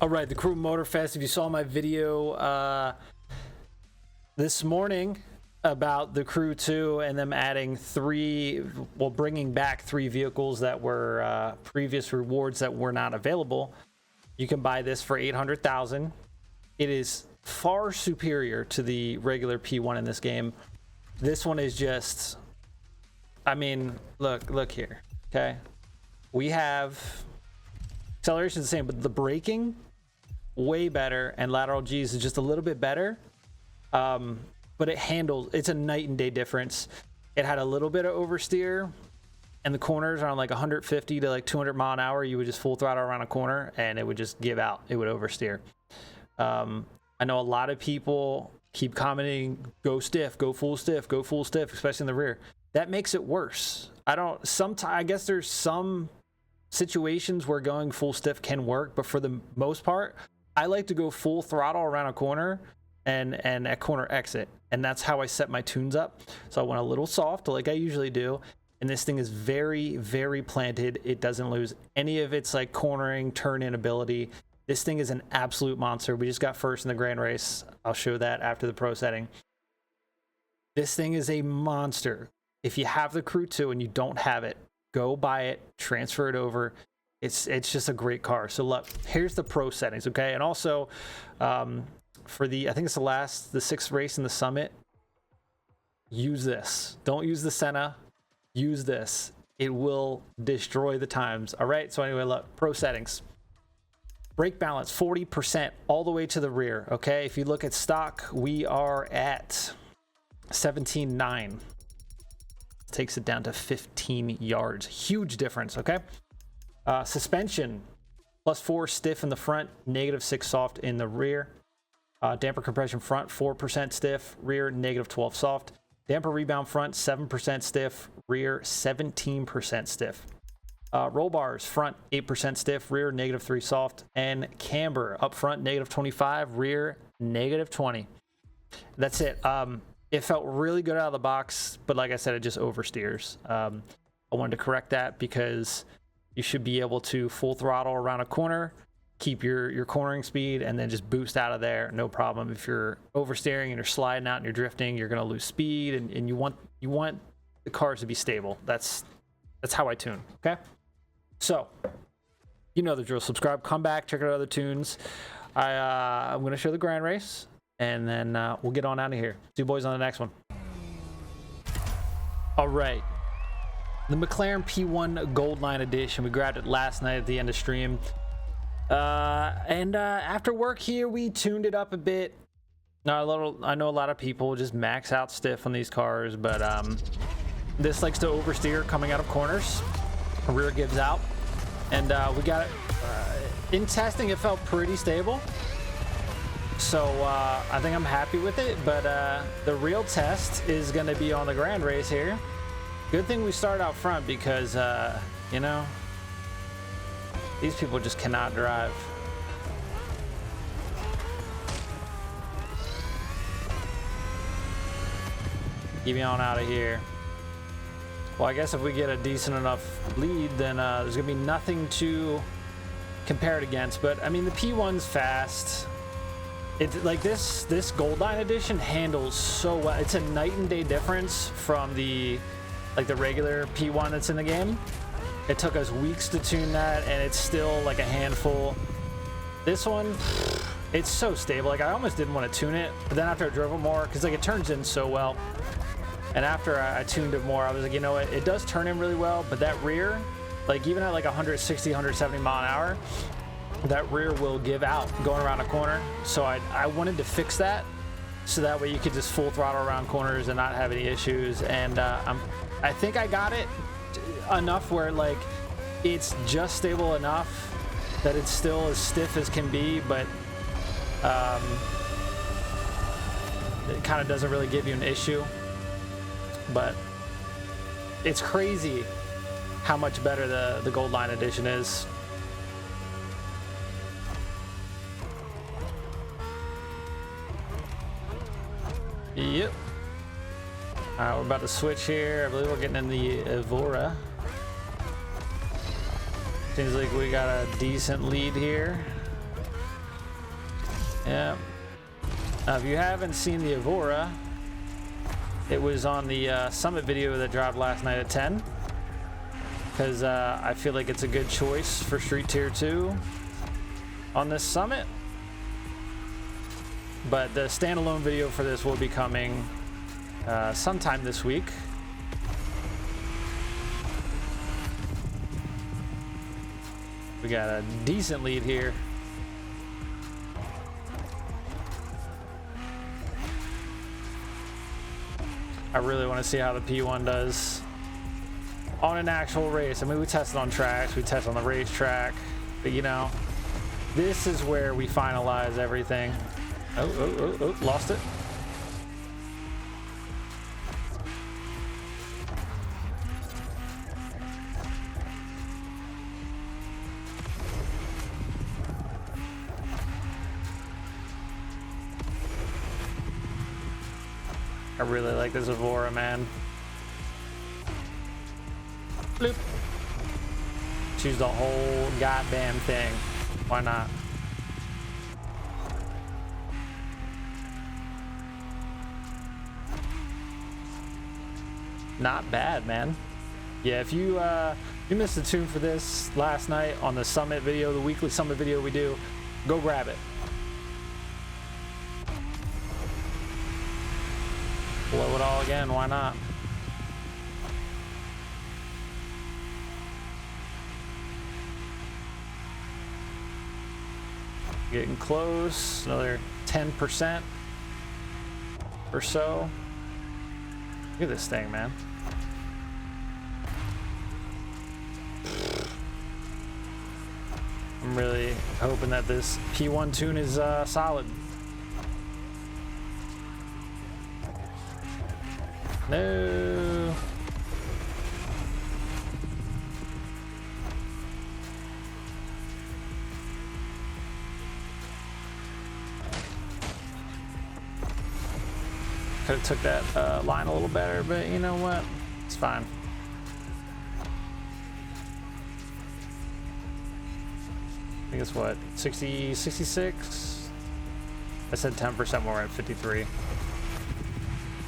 All right, the crew Motorfest. If you saw my video this morning about the crew 2 and them adding bringing back 3 vehicles that were previous rewards that were not available, you can buy this for 800,000. It is far superior to the regular P1 in this game. This one is just, I mean, look here, okay? We have acceleration the same, but the braking way better, and lateral G's is just a little bit better. But it's a night and day difference. It had a little bit of oversteer, and the corners are on like 150 to like 200 mile an hour. You would just full throttle around a corner and it would just give out. It would oversteer. I know a lot of people keep commenting, go stiff, go full stiff, go full stiff, especially in the rear. That makes it worse. I guess there's some situations where going full stiff can work, but for the most part, I like to go full throttle around a corner and at corner exit, and that's how I set my tunes up. So I went a little soft like I usually do, and this thing is very, very planted. It doesn't lose any of its like cornering, turn-in ability. This thing is an absolute monster. We just got first in the grand race. I'll show that after the pro setting. This thing is a monster. If you have the Crew 2 and you don't have it, go buy it, transfer it over. It's just a great car. So look, here's the pro settings, okay? And also, for I think it's the 6th race in the Summit, use this. Don't use the Senna. Use this. It will destroy the times. All right, so anyway, look, pro settings. Brake balance, 40% all the way to the rear, okay? If you look at stock, we are at 17.9. Takes it down to 15 yards. Huge difference, okay? Suspension, +4 stiff in the front, -6 soft in the rear. Damper compression front, 4% stiff, rear, -12 soft. Damper rebound front, 7% stiff, rear, 17% stiff. Roll bars, front, 8% stiff, rear, -3 soft. And camber, up front, -25, rear, -20. That's it. It felt really good out of the box, but like I said, it just oversteers. I wanted to correct that because you should be able to full throttle around a corner, keep your cornering speed, and then just boost out of there, no problem. If you're oversteering and you're sliding out and you're drifting, you're going to lose speed, and you want the cars to be stable. That's how I tune, okay? So, you know the drill. Subscribe, come back, check out other tunes. I'm going to show the grand race, and then we'll get on out of here. See you boys on the next one. All right. The McLaren P1 Gold Line Edition. We grabbed it last night at the end of stream. After work here, we tuned it up a bit. I know a lot of people just max out stiff on these cars, but this likes to oversteer coming out of corners. Rear gives out. And we got it. In testing, it felt pretty stable. So I think I'm happy with it, but the real test is going to be on the grand race here. Good thing we start out front because, you know, these people just cannot drive. Get me on out of here. Well, I guess if we get a decent enough lead, then there's going to be nothing to compare it against. But, I mean, the P1's fast. It's like this Gold Line Edition handles so well. It's a night and day difference from the regular P1 that's in the game. It took us weeks to tune that, and it's still like a handful. This one, it's so stable. Like, I almost didn't want to tune it, but then after I drove it more, because like it turns in so well, and after I tuned it more, I was like, you know what, it does turn in really well, but that rear, like even at like 160, 170 mile an hour, that rear will give out going around a corner. So I wanted to fix that, so that way you could just full throttle around corners and not have any issues. And I think I got it enough where like it's just stable enough that it's still as stiff as can be, but it kind of doesn't really give you an issue. But it's crazy how much better the Gold Line Edition is. Yep. All right, we're about to switch here. I believe we're getting in the Evora. Seems like we got a decent lead here. Yeah. Now, if you haven't seen the Evora, it was on the Summit video that dropped last night at 10. Because I feel like it's a good choice for Street Tier 2 on this Summit. But the standalone video for this will be coming sometime this week. We got a decent lead here. I really want to see how the P1 does on an actual race. I mean, we tested on tracks, we tested on the racetrack, but you know, this is where we finalize everything. Oh, lost it. I really like this Evora, man. Bloop. Choose the whole goddamn thing. Why not? Not bad, man. Yeah, if you missed the tune for this last night on the Summit video, the weekly Summit video we do, go grab it. Blow it all again, why not? Getting close, another 10% or so. Look at this thing, man. I'm really hoping that this P1 tune is solid. No. Could have took that line a little better, but you know what? It's fine. I think it's what, 60, 66? I said 10% more at 53.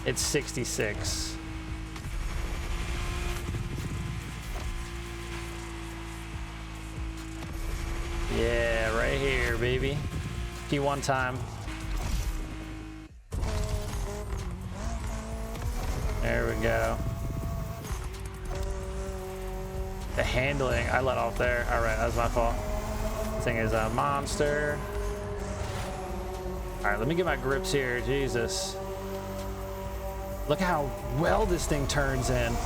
It's 66. Yeah, right here, baby. P1 time. There we go. The handling, I let off there. All right, that was my fault. This thing is a monster. All right, let me get my grips here. Jesus. Look how well this thing turns in.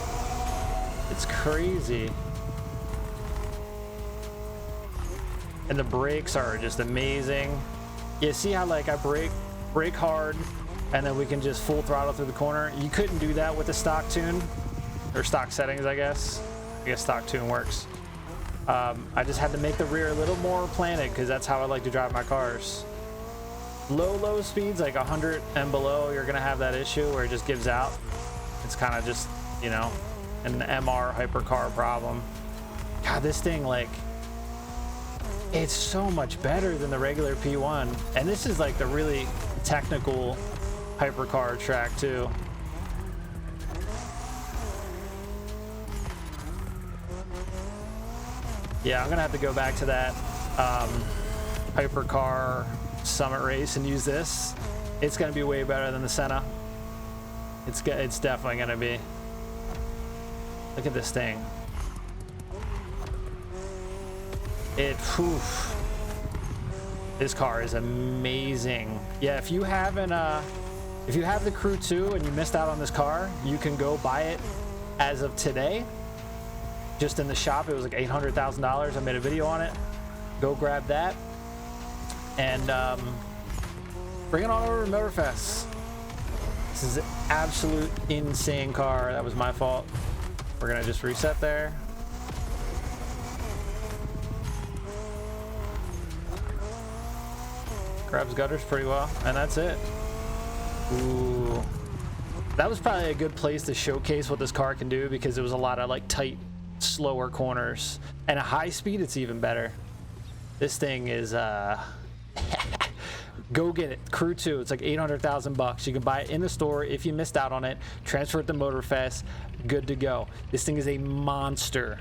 It's crazy. And the brakes are just amazing. You see how like I brake hard and then we can just full throttle through the corner. You couldn't do that with the stock tune, or stock settings, I guess. I guess stock tune works. I just had to make the rear a little more planted because that's how I like to drive my cars. Low speeds, like 100 and below, you're gonna have that issue where it just gives out. It's kind of just, you know, an MR hypercar problem. God, this thing, like, it's so much better than the regular P1. And this is like the really technical hypercar track too. Yeah, I'm gonna have to go back to that hypercar Summit race and use this. It's gonna be way better than the Senna. It's definitely gonna be. Look at this thing. This car is amazing. Yeah, if you haven't if you have the Crew 2 and you missed out on this car, you can go buy it as of today. Just in the shop, it was like $800,000. I made a video on it. Go grab that and bring it on over to Motorfest. This is an absolute insane car. That was my fault. We're gonna just reset there. Grabs gutters pretty well, and that's it. Ooh. That was probably a good place to showcase what this car can do because it was a lot of like tight, slower corners. And at high speed, it's even better. This thing is Go get it. Crew 2. It's like 800,000 bucks. You can buy it in the store if you missed out on it. Transfer it to Motorfest. Good to go. This thing is a monster.